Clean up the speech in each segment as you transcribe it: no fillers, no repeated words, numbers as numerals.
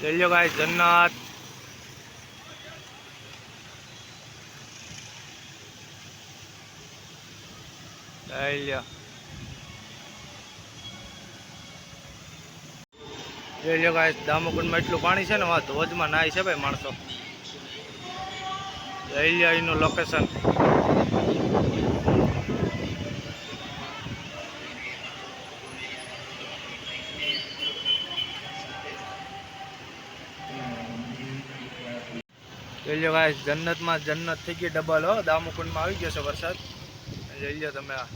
ले लो गाइस जन्नत। ले लो गाइस दामोकुंड में एटलू पानी है ने वहाँ धोज में नाय है भाई माणसो। ले लो एनु लोकेशन। ले लो गाइस जन्नत में जन्नत थी गई डबल हो। दामोकुंड में आई गयो वरसाद। ले लो तमे आ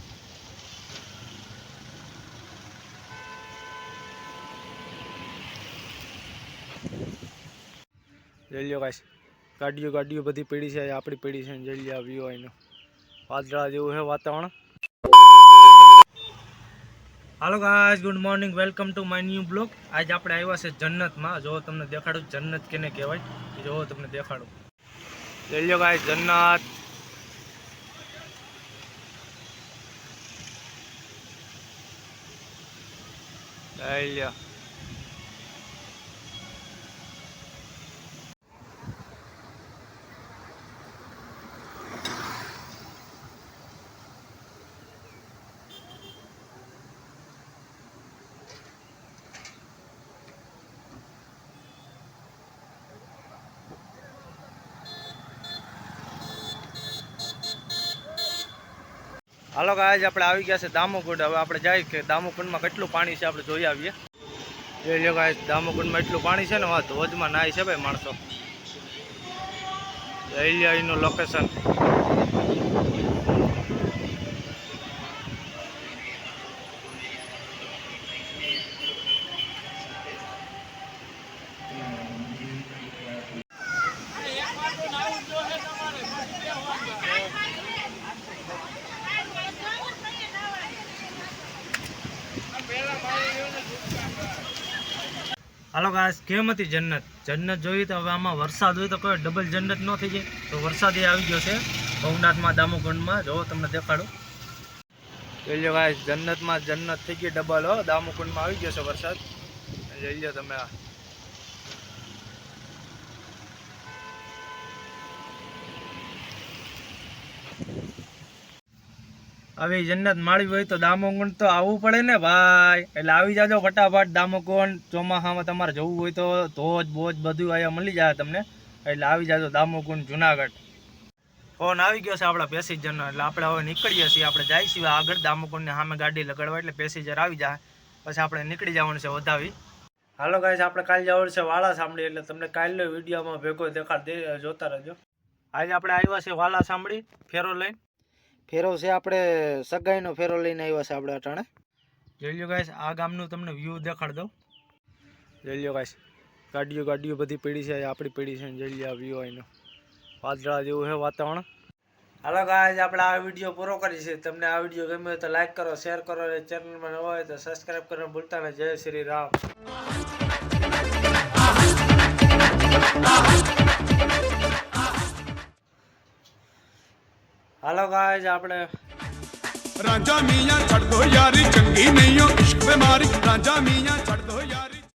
ले लो गाइस गाड़ियों गाड़ियों बधी पड़ी है अपनी पड़ी है। ले लिया व्यू आईनो वादळा जेवुं है वातावरण। Hello guys good morning welcome to my new blog. आज આપણે આવ્યા છે જન્નત માં। જો તમને દેખાડું જન્નત કેને કહેવાય જો તમને દેખાડું। ले लो गाइस जन्नत। ले लो हालो गाइस આપણે આવી ગયા છે દામોકુંડ। હવે આપણે જાય કે દામોકુંડમાં કેટલું પાણી છે આપણે જોઈ આવીએ। જોઈ લો ગાइस દામોકુંડમાં એટલું પાણી છે ને વहाँ ધોજમાં નાય છે ભાઈ માણસો। જોઈ લો એનું લોકેશન। हालो गाइस केम थी जन्नत जन्नत जोई तो हवे आमां वरसाद होय तो कोई डबल जन्नत न थई जाय। तो वरसाद ए आवी गयो छे भवनाथ में दामोकुंड में। जो तमने देखाडो जोई लो गाइस जन्नत में जन्नत थई गई डबल हो। दामोकुंड में आवी गयो छे वरसाद। जोई लो तमे आ अभी जन्नत माड़ी हुई तो दामोकुंड तो आवू पड़े ने भाई। એટલે આવી જાજો ફટાફટ દામોकुंड। ચોમાસામાં તમારે જવું હોય તો ધોજ બોજ બધું અહીંયા મળી જાય તમને। એટલે આવી જાજો દામોकुंड જુનાગઢ। ફોન આવી ગયો છે આપણા પેસેન્જરનો એટલે આપણે હવે નીકળીએ છીએ। આપણે જઈશું આગળ દામોकुंडની સામે ગાડી લગાડવા એટલે પેસેન્જર આવી જાય પછી આપણે નીકળી જવાનું છે વધાવી। હાલો ગાઈસ આપણે કાલ જવાનું છે વાલા સાંભળી એટલે તમને કાલનો વિડીયોમાં ભેગો દેખાડ દે જોતા રહેજો। આજે આપણે આવ્યા છે વાલા સાંભળી ફેરો લઈને। फेरो से आपणे सगाईनो फेरो लईने आव्या छे आपणे अटाणे। जोई लो गाइस आ गामनुं तमने व्यू देखाड़ दऊं। जोई लो गाइस गाड़ियों गाड़ियों बधी पड़ी है आपणी पड़ी है। जोई लो व्यू आईनो वादळा जेवुं है वातावरण। हालो गाइस आपणे आ विडियो पूरो करी छे। तमने आ विडियो गम्यो तो लाइक करो शेर करो। चैनल में नवा होय तो सब्सक्राइब करवानुं भूलता नहीं। जय श्री राम। हालो गाइस आपने राजा मियां छड़ दो यारी चंगी नहीं हो इश्क बीमारी राजा मियां छड़ दो यारी।